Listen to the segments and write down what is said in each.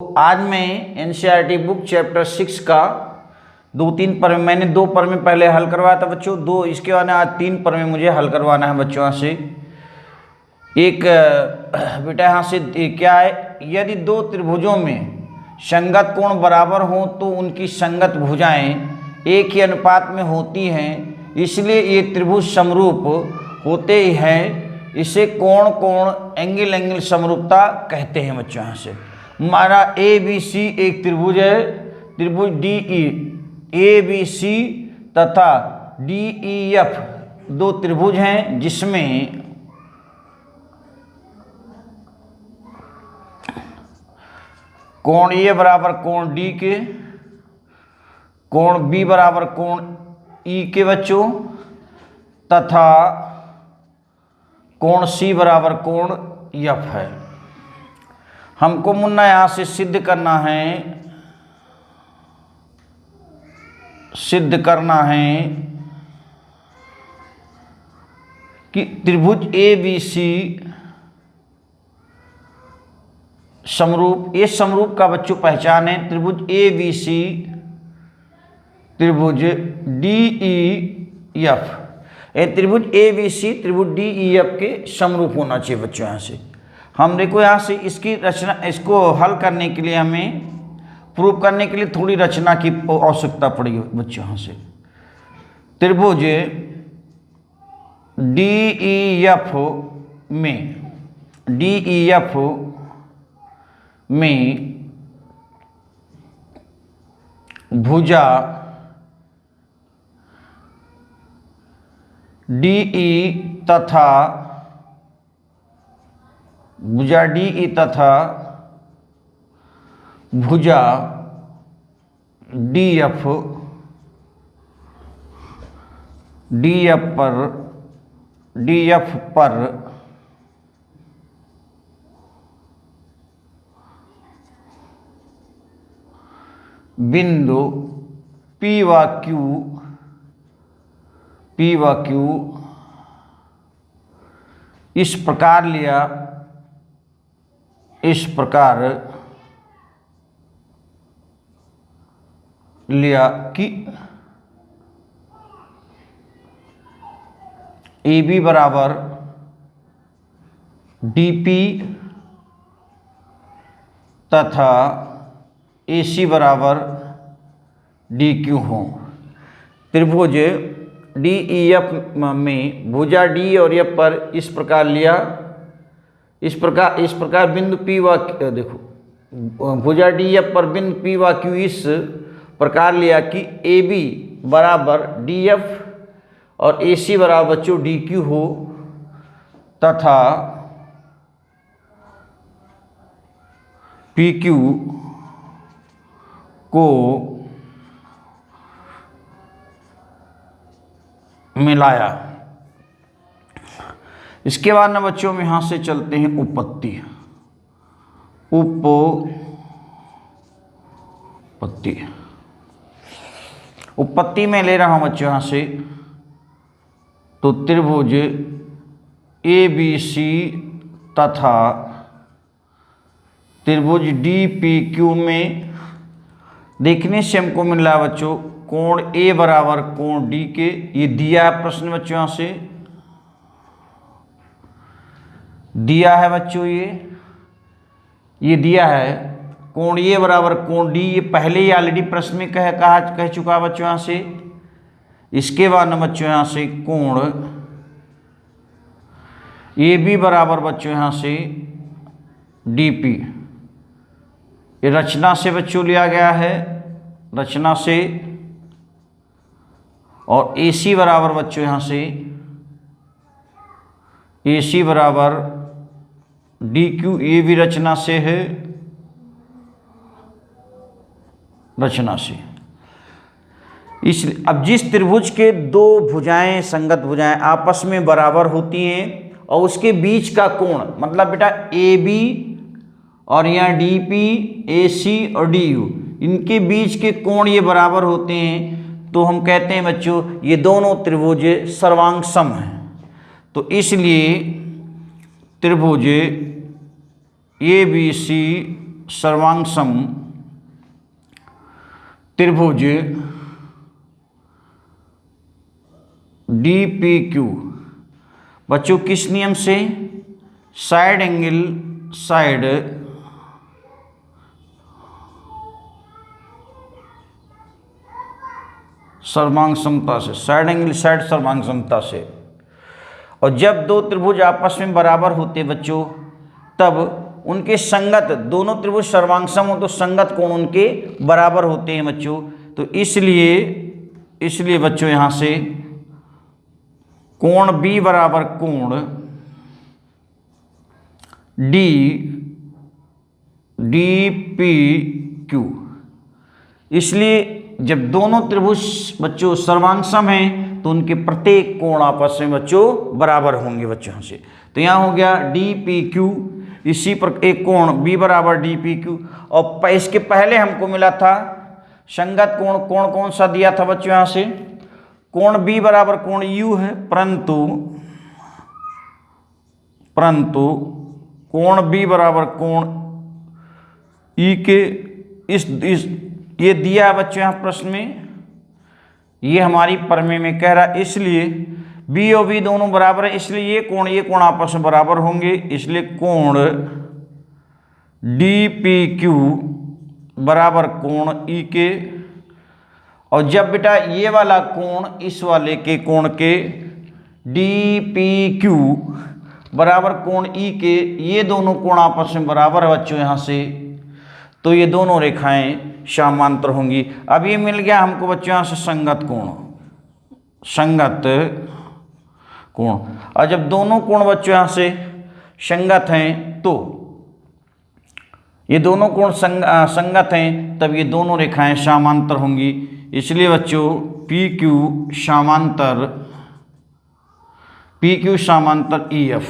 आज मैं NCERT book chapter 6 का 2-3 प्रमेय मैंने 2 प्रमेय पहले हल करवाया था बच्चों। दो इसके बाद आज 3 प्रमेय मुझे हल करवाना है बच्चों। यहाँ से एक बेटा यहाँ से क्या है, यदि दो त्रिभुजों में संगत कोण बराबर हों तो उनकी संगत भुजाएं एक ही अनुपात में होती हैं, इसलिए ये त्रिभुज समरूप होते ही हैं। इसे कोण एंगल समरूपता कहते हैं बच्चों। यहाँ से हमारा ए बी सी एक त्रिभुज है, त्रिभुज डी ई ए बी सी तथा डी ई एफ दो त्रिभुज हैं, जिसमें कोण ए बराबर कोण डी के, कोण बी बराबर कोण ई के बच्चों, तथा कोण सी बराबर कोण एफ है। हमको मुन्ना यहाँ से सिद्ध करना है कि त्रिभुज ए बी सी समरूप, ये समरूप का बच्चों पहचान है। त्रिभुज ए बी सी त्रिभुज डी ई एफ, ये त्रिभुज ए बी सी त्रिभुज डी ई एफ के समरूप होना चाहिए बच्चों। यहाँ से हम देखो, यहाँ से इसकी रचना, इसको हल करने के लिए हमें प्रूव करने के लिए थोड़ी रचना की आवश्यकता पड़ेगी बच्चों। यहाँ से त्रिभुज डी ई एफ में भुजा डी ई तथा भुजा डी एफ पर बिंदु P व Q इस प्रकार लिया कि AB बराबर DP तथा AC बराबर DQ हो। त्रिभुज DEF में भुजा D और F पर इस प्रकार लिया, इस प्रकार बिंदु P व देखो, भुजा DF पर बिंदु P व Q इस प्रकार लिया कि AB बराबर DF और AC बराबर बच्चों DQ हो, तथा PQ को मिलाया। इसके बाद ना बच्चों में यहाँ से चलते हैं उत्पत्ति में ले रहा हूँ बच्चों यहाँ से। तो त्रिभुज ए बी सी तथा त्रिभुज डी पी क्यू में देखने से हमको मिल रहा है बच्चों कोण ए बराबर कोण डी के। ये दिया है प्रश्न बच्चों, यहाँ से दिया है बच्चों, ये दिया है कोण ए बराबर कोण डी। ये पहले ही ऑलरेडी प्रश्न में कह चुका बच्चों यहाँ से। इसके बाद न बच्चों यहाँ से कोण ए बी बराबर बच्चों यहाँ से डी पी, ये रचना से बच्चों लिया गया है, रचना से। और AC बराबर बच्चों यहाँ से AC बराबर DQ, ये भी रचना से है, रचना से। अब जिस त्रिभुज के दो भुजाएं, संगत भुजाएं आपस में बराबर होती हैं और उसके बीच का कोण, मतलब बेटा AB और यहाँ DP, AC और DU, इनके बीच के कोण ये बराबर होते हैं, तो हम कहते हैं बच्चों ये दोनों त्रिभुज सर्वांग सम हैं। तो इसलिए त्रिभुज ए बी सी सर्वांगसम त्रिभुज DPQ बच्चों किस नियम से? साइड एंगल साइड सर्वांग समता से, साइड एंगल साइड सर्वांग समता से। और जब दो त्रिभुज आपस में बराबर होते बच्चों, तब उनके संगत, दोनों त्रिभुज सर्वांगसम हो तो संगत कोण उनके बराबर होते हैं बच्चों। तो इसलिए बच्चों यहाँ से कोण B बराबर कोण DPQ। इसलिए जब दोनों त्रिभुज बच्चों सर्वांगसम हैं तो उनके प्रत्येक कोण आपस में बच्चों बराबर होंगे बच्चों यहाँ से। तो यहाँ हो गया DPQ, इसी पर एक कोण B बराबर DPQ। और इसके पहले हमको मिला था संगत कोण, कोण कौन सा दिया था बच्चों यहाँ से? कोण B बराबर कोण U है, परंतु कोण B बराबर कोण E के इस ये दिया है बच्चों यहाँ प्रश्न में, ये हमारी प्रमेय में कह रहा है। इसलिए B और B दोनों बराबर है, इसलिए ये कोण आपस में बराबर होंगे। इसलिए कोण DPQ बराबर कोण E के। और जब बेटा ये वाला कोण इस वाले के कोण के DPQ बराबर कोण E के, ये दोनों कोण आपस में बराबर है बच्चों यहाँ से, तो ये दोनों रेखाएं समांतर होंगी। अब ये मिल गया हमको बच्चों यहाँ से संगत कोण। और जब दोनों कोण बच्चों यहाँ से संगत हैं, तो ये दोनों कोण संगत हैं, तब ये दोनों रेखाएं समांतर होंगी। इसलिए बच्चों PQ समांतर EF।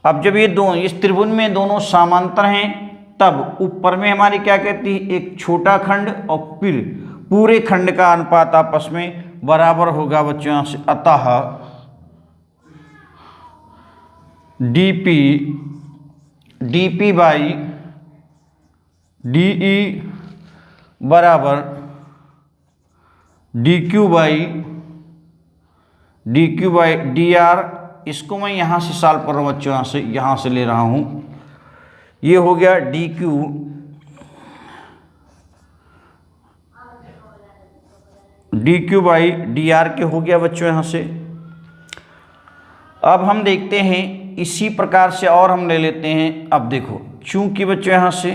अब जब ये दोनों इस त्रिभुज में दोनों समांतर हैं, तब ऊपर में हमारी क्या कहती है? एक छोटा खंड और फिर पूरे खंड का अनुपात आपस में बराबर होगा बच्चों यहाँ से। अतः DP बाई DE बराबर DQ बाई DR। इसको मैं यहाँ से सॉल्व कर रहा हूँ बच्चों, यहाँ से ले रहा हूँ। ये हो गया DQ बाई DR के हो गया बच्चों यहाँ से। अब हम देखते हैं इसी प्रकार से और हम ले लेते हैं। अब देखो, चूंकि बच्चों यहाँ से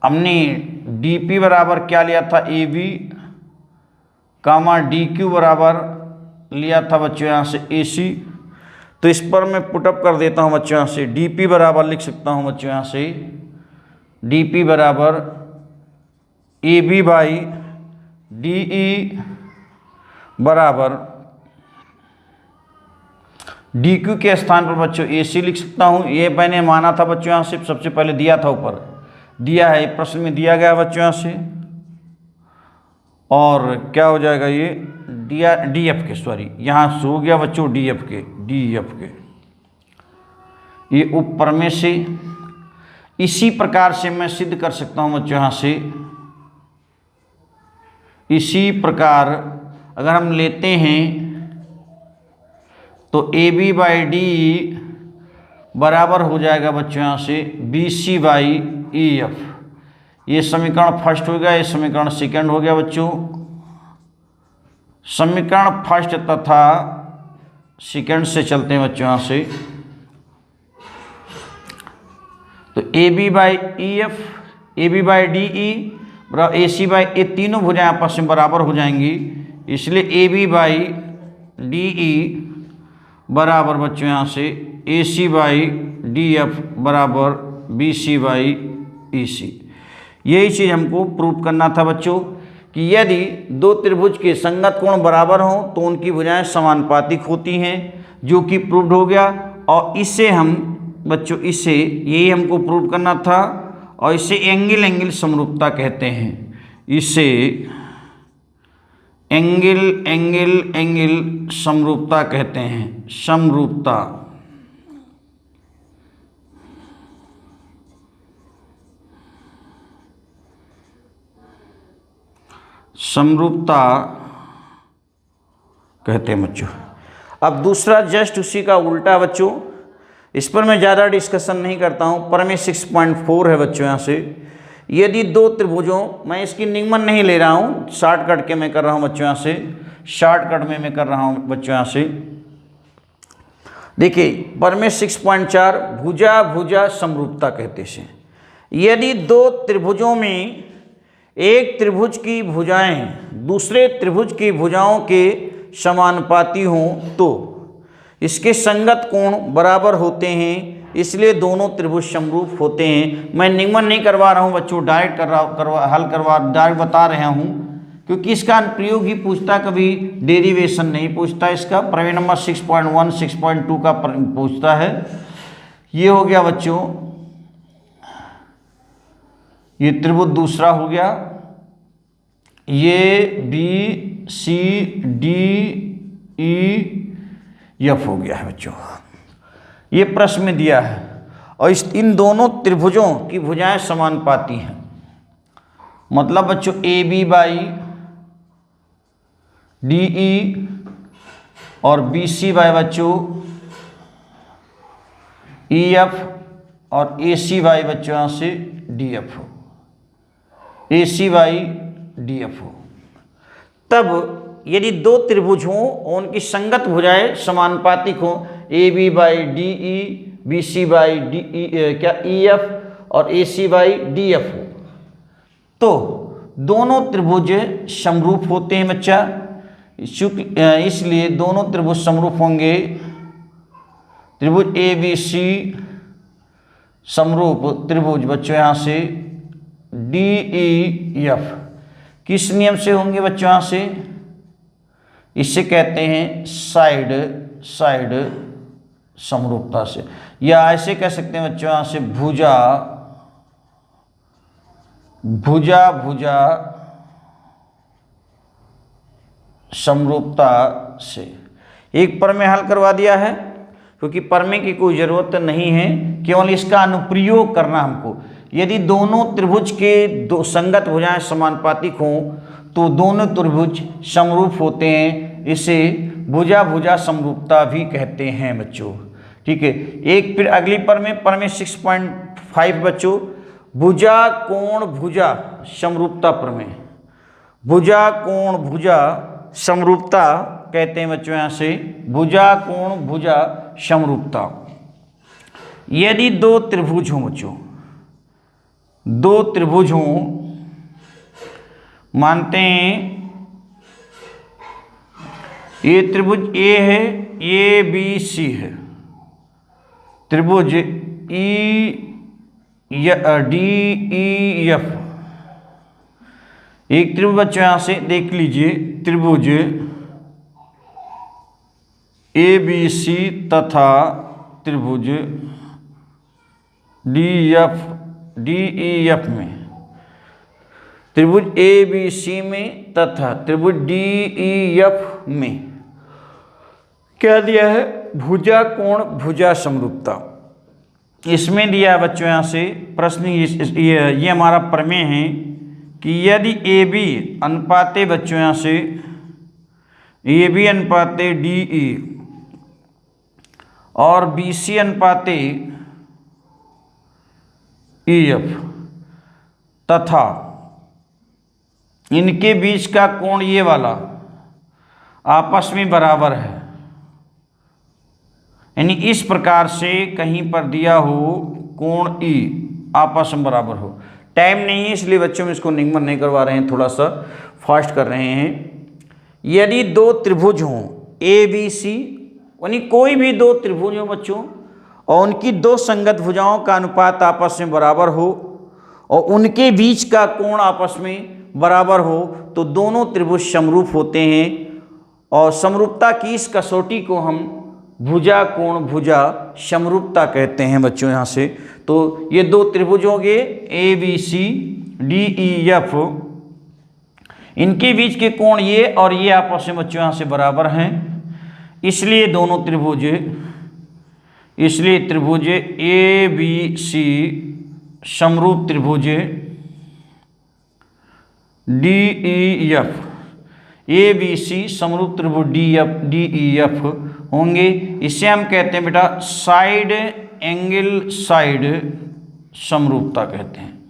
हमने DP बराबर क्या लिया था? AB कामा DQ बराबर लिया था बच्चों यहाँ से AC। तो इस पर मैं पुटअप कर देता हूँ बच्चों यहाँ से। DP बराबर लिख सकता हूँ बच्चों यहाँ से DP बराबर AB बाई DE बराबर DQ के स्थान पर बच्चों AC लिख सकता हूँ। ये मैंने माना था बच्चों यहाँ से, सबसे पहले दिया था, ऊपर दिया है, प्रश्न में दिया गया बच्चों यहाँ से। और क्या हो जाएगा ये DF के, सॉरी यहाँ से हो गया बच्चों DF के। ये ऊपर में से इसी प्रकार से मैं सिद्ध कर सकता हूँ बच्चों यहाँ से। इसी प्रकार अगर हम लेते हैं तो AB बाई DE बराबर हो जाएगा बच्चों यहाँ से BC बाई EF। ये समीकरण फर्स्ट हो गया, ये समीकरण सेकंड हो गया बच्चों। समीकरण फर्स्ट तथा सेकंड से चलते हैं बच्चों यहाँ से। तो AB by EF, AB by DE बराबर AC बाई, ये तीनों भुजाएं आपस में बराबर हो जाएंगी। इसलिए AB बाई DE बराबर बच्चों यहाँ से AC बाई DF बराबर BC बाई EC। यही चीज़ हमको प्रूव करना था बच्चों कि यदि दो त्रिभुज के संगत कोण बराबर हों तो उनकी भुजाएं समानुपातिक होती हैं, जो कि प्रूव्ड हो गया। और इससे हम बच्चों, इससे यही हमको प्रूव करना था, और इसे एंगल समरूपता कहते हैं। इसे एंगल समरूपता कहते हैं, समरूपता। समरूपता कहते हैं बच्चों। अब दूसरा जस्ट उसी का उल्टा बच्चों, इस पर मैं ज़्यादा डिस्कशन नहीं करता हूँ। प्रमेय 6.4 है बच्चों। यहाँ से यदि दो त्रिभुजों, मैं इसकी निगमन नहीं ले रहा हूँ, शॉर्टकट के मैं कर रहा हूँ बच्चों। यहाँ से शॉर्टकट में मैं कर रहा हूँ बच्चों। यहाँ से देखिए प्रमेय 6.4 भुजा भुजा समरूपता कहते हैं। यदि दो त्रिभुजों में एक त्रिभुज की भुजाएं दूसरे त्रिभुज की भुजाओं के समानुपाती हों तो इसके संगत कोण बराबर होते हैं, इसलिए दोनों त्रिभुज समरूप होते हैं। मैं निगमन नहीं करवा रहा हूँ बच्चों, डायरेक्ट डायरेक्ट बता रहा हूँ, क्योंकि इसका अनुप्रयोग ही पूछता, कभी डेरिवेशन नहीं पूछता। इसका प्रमेय नंबर 6.1 6.2 का पूछता है। ये हो गया बच्चों, ये त्रिभुज दूसरा हो गया, ये B C D E F हो गया है बच्चों। ये प्रश्न में दिया है और इन दोनों त्रिभुजों की भुजाएं समानुपाती हैं। मतलब बच्चों A B by D E और बी सी बाई बच्चों ई एफ और ए सी बाई बच्चों यहाँ से डी एफ हो, ए सी बाई डी एफ हो। तब यदि दो त्रिभुज हों और उनकी संगत भुजाएं समानुपातिक हों, A B by D E, B C by D E क्या ई एफ और A C by D F हो, तो दोनों त्रिभुज समरूप होते हैं बच्चा। इसलिए दोनों त्रिभुज समरूप होंगे। त्रिभुज ए बी सी समरूप त्रिभुज बच्चों यहाँ से डी ई एफ किस नियम से होंगे बच्चों? यहाँ से इससे कहते हैं साइड समरूपता से, या ऐसे कह सकते हैं बच्चों यहाँ से भुजा समरूपता से। एक प्रमेय हल करवा दिया है, क्योंकि प्रमेय की कोई ज़रूरत नहीं है, केवल इसका अनुप्रयोग करना हमको। यदि दोनों त्रिभुज के दो संगत भुजाएं समानुपातिक हों तो दोनों त्रिभुज समरूप होते हैं। इसे भुजा भुजा समरूपता भी कहते हैं बच्चों। ठीक है, एक फिर अगली प्रमेय 6.5 बच्चों, भुजा कोण भुजा समरूपता प्रमेय। भुजा कोण भुजा समरूपता कहते हैं बच्चों यहाँ से भुजा कोण भुजा समरूपता। यदि दो त्रिभुज हों बच्चों, दो त्रिभुज हों, मानते हैं ये त्रिभुज ए है, ए बी सी है, त्रिभुज ई डी ई एफ। एक त्रिभुज बच्चों यहां से देख लीजिए, त्रिभुज ए बी सी तथा त्रिभुज डी ई एफ में, त्रिभुज ए बी सी में तथा त्रिभुज डी ई एफ में क्या दिया है? भुजा कोण भुजा समरूपता। इसमें दिया बच्चों यहाँ से प्रश्न, ये हमारा प्रमेय है कि यदि ए बी अनुपाते बच्चों यहाँ से ए बी अनुपाते डी ई और बी सी अनुपाते ई एफ तथा इनके बीच का कोण ये वाला आपस में बराबर है, यानी इस प्रकार से कहीं पर दिया हो कोण ई आपस में बराबर हो। टाइम नहीं है इसलिए बच्चों में इसको निगमन नहीं करवा रहे हैं, थोड़ा सा फास्ट कर रहे हैं। यदि दो त्रिभुज हों ए बी सी, यानी कोई भी दो त्रिभुज हों बच्चों और उनकी दो संगत भुजाओं का अनुपात आपस में बराबर हो और उनके बीच का कोण आपस में बराबर हो तो दोनों त्रिभुज समरूप होते हैं। और समरूपता की इस कसौटी को हम भुजा कोण भुजा समरूपता कहते हैं बच्चों यहाँ से। तो ये दो त्रिभुज होंगे A B C D E F, इनके बीच के कोण ये और ये आपस में बच्चों यहाँ से बराबर हैं, इसलिए दोनों त्रिभुज, इसलिए त्रिभुज ए बी सी समरूप त्रिभुज DEF, ABC समरूप त्रिभुज DEF होंगे। इसे हम कहते हैं बेटा साइड एंगल साइड समरूपता कहते हैं।